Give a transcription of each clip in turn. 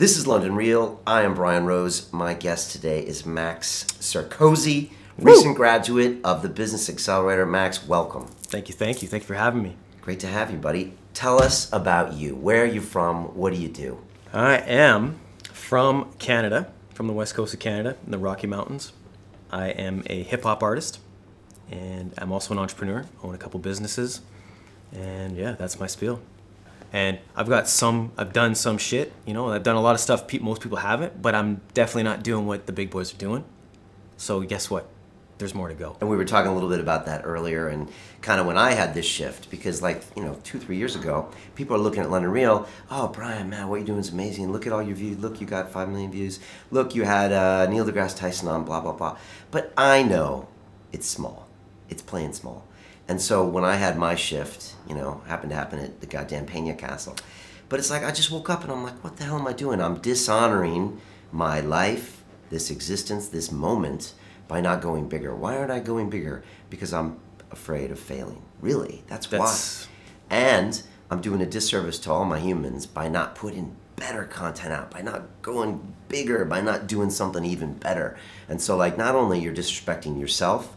This is London Real. I am Brian Rose. My guest today is Max Circozzi, recent graduate of the Business Accelerator. Max, welcome. Thank you. Thank you for having me. Great to have you, buddy. Tell us about you. Where are you from? What do you do? I am from Canada, from the west coast of Canada, in the Rocky Mountains. I am a hip-hop artist, and I'm also an entrepreneur. I own a couple businesses, and yeah, that's my spiel. And I've done some shit, you know, I've done a lot of stuff most people haven't, but I'm definitely not doing what the big boys are doing. So guess what? There's more to go. And we were talking a little bit about that earlier, and kind of when I had this shift, because like, 2-3 years ago, people are looking at London Real, oh, Brian, man, what you're doing is amazing. Look at all your views. Look, you got 5 million views. Look, you had Neil deGrasse Tyson on, blah, blah, blah. But I know it's small. It's plain small. And so when I had my shift, happened to happen at the goddamn Pena Castle. But it's like, I just woke up and I'm like, what the hell am I doing? I'm dishonoring my life, this existence, this moment, by not going bigger. Why aren't I going bigger? Because I'm afraid of failing. Really, that's why. And I'm doing a disservice to all my humans by not putting better content out, by not going bigger, by not doing something even better. And so like, not only you're disrespecting yourself,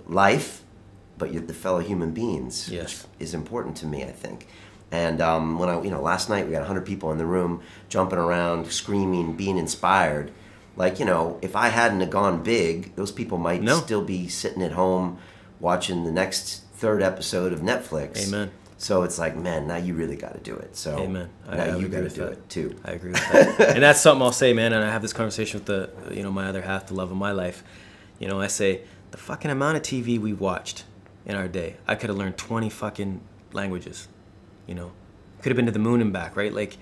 life, but you're the fellow human beings, yes, which is important to me, I think. And when last night we got 100 people in the room jumping around, screaming, being inspired. Like, if I hadn't have gone big, those people might still be sitting at home watching the next 3rd episode of Netflix. Amen. So it's like, man, now you really got to do it. So amen. Now you got to do it too. I agree with that. And that's something I'll say, man. And I have this conversation with my other half, the love of my life. I say the fucking amount of TV we watched in our day, I could have learned 20 fucking languages. Could have been to the moon and back, right? Like,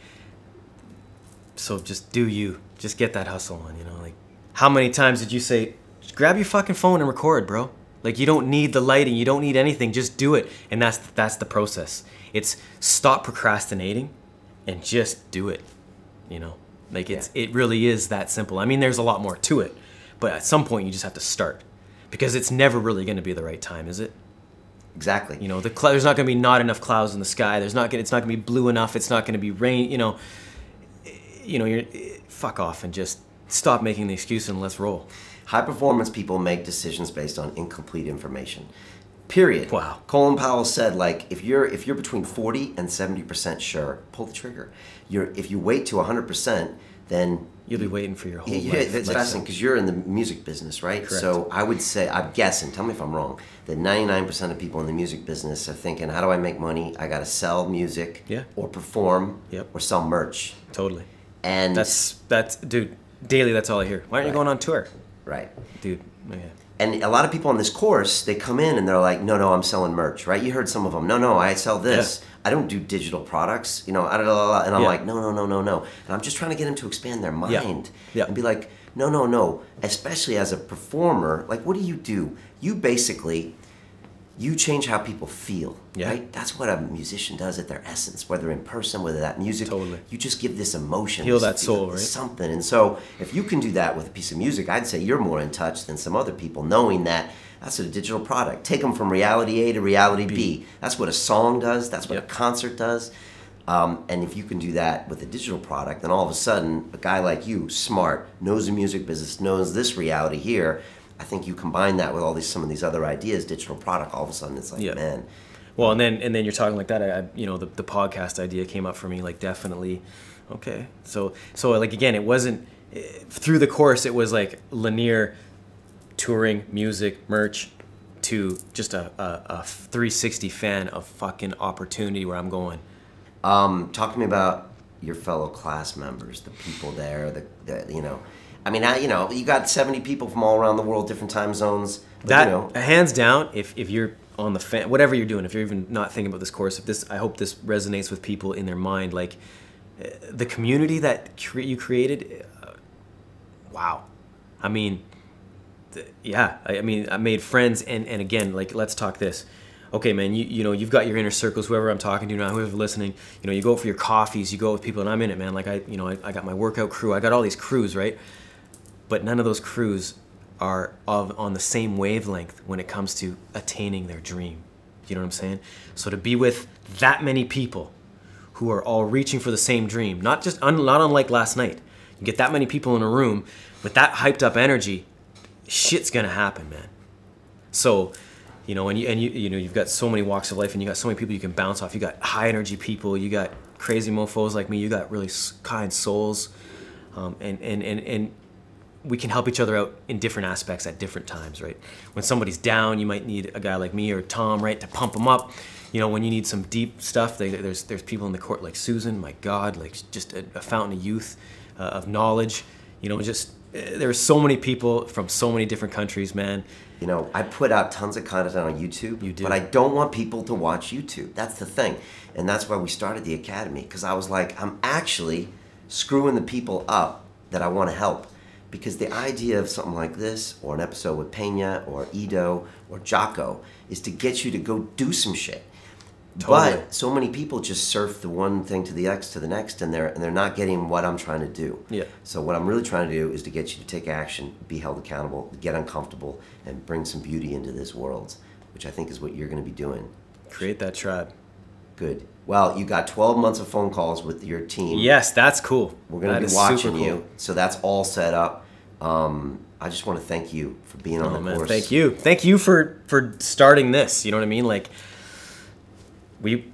so just do you. Just get that hustle on, like, how many times did you say, just grab your fucking phone and record, bro? Like, you don't need the lighting, you don't need anything, just do it. And that's the process. It's stop procrastinating and just do it, Like, it really is that simple. I mean, there's a lot more to it, but at some point you just have to start, because it's never really going to be the right time, is it? Exactly. There's not going to be not enough clouds in the sky. It's not going to be blue enough. It's not going to be rain. You're fuck off and just stop making the excuse and let's roll. High performance people make decisions based on incomplete information. Period. Wow. Colin Powell said, like, if you're between 40 and 70% sure, pull the trigger. If you wait to 100%, then you'll be waiting for your whole life. It's fascinating because you're in the music business, right? Correct. So I would say, I'm guessing, tell me if I'm wrong, that 99% of people in the music business are thinking, how do I make money? I got to sell music, or perform, or sell merch. Totally. And that's dude, daily that's all I hear. Why aren't you going on tour? Right. Dude, okay. And a lot of people on this course, they come in and they're like, no, I'm selling merch, right? You heard some of them. No, I sell this. Yeah. I don't do digital products, and I'm like, no. And I'm just trying to get them to expand their mind and be like, no. Especially as a performer, like, what do? You change how people feel, right? That's what a musician does at their essence, whether in person, whether that music. Totally. You just give this emotion. Heal that soul, right? Something. And so if you can do that with a piece of music, I'd say you're more in touch than some other people, knowing that that's a digital product. Take them from reality A to reality B. That's what a song does. That's what a concert does. And if you can do that with a digital product, then all of a sudden, a guy like you, smart, knows the music business, knows this reality here, I think you combine that with some of these other ideas, digital product, all of a sudden it's like, man. Well, and then you're talking like that. The podcast idea came up for me, like, definitely. Okay. So like, again, it wasn't through the course. It was like linear touring, music, merch, to just a 360 fan of fucking opportunity where I'm going. Talk to me about your fellow class members, the people there, I mean, you got 70 people from all around the world, different time zones. But, hands down, if you're on the fan, whatever you're doing, if you're even not thinking about this course, I hope this resonates with people in their mind. Like, the community that you created, wow. I mean, I made friends, and again, like, let's talk this. Okay, man, you've got your inner circles, whoever I'm talking to now, whoever's listening, you go out for your coffees, you go out with people, and I'm in it, man. Like, I got my workout crew, I got all these crews, right? But none of those crews are on the same wavelength when it comes to attaining their dream. You know what I'm saying? So to be with that many people who are all reaching for the same dream. Not unlike last night. You get that many people in a room with that hyped up energy, shit's gonna happen, man. So, you know, you've got so many walks of life, and you got so many people you can bounce off. You got high energy people, you got crazy mofos like me, you got really kind souls, and we can help each other out in different aspects at different times, right? When somebody's down, you might need a guy like me or Tom, right, to pump them up. You know, when you need some deep stuff, there's people in the court like Susan, my God, like just a fountain of youth, of knowledge. You know, just there's so many people from so many different countries, man. You know, I put out tons of content on YouTube, You do. but I don't want people to watch YouTube. That's the thing. And that's why we started the Academy, because I was like, I'm actually screwing the people up that I want to help. Because the idea of something like this, or an episode with Pena, or Ido, or Jocko, is to get you to go do some shit. Totally. But so many people just surf the one thing to the X to the next, and they're not getting what I'm trying to do. Yeah. So what I'm really trying to do is to get you to take action, be held accountable, get uncomfortable, and bring some beauty into this world, which I think is what you're going to be doing. Create that tribe. Good. Well, you got 12 months of phone calls with your team. Yes, that's cool. We're going to be watching you, so that's all set up. I just want to thank you for being on the course. Thank you. Thank you for starting this. You know what I mean? Like,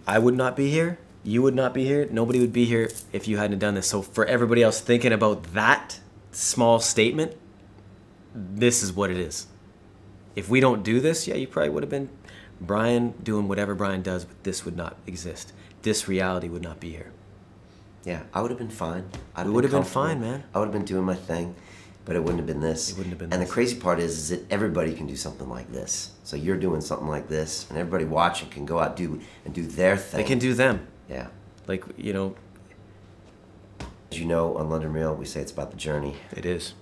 I would not be here. You would not be here. Nobody would be here if you hadn't done this. So for everybody else thinking about that small statement, this is what it is. If we don't do this, yeah, you probably would have been Brian doing whatever Brian does, but this would not exist. This reality would not be here. Yeah, I would have been fine. We would have been fine, man. I would have been doing my thing, but it wouldn't have been this. It wouldn't have been And this. the crazy part is that everybody can do something like this. So you're doing something like this, and everybody watching can go out and do their thing. They can do them. Yeah. Like, you know, As you know, on London Real, we say it's about the journey. it is.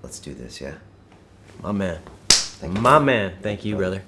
Let's do this, yeah? My man. Thank you. My man. Thank you, brother.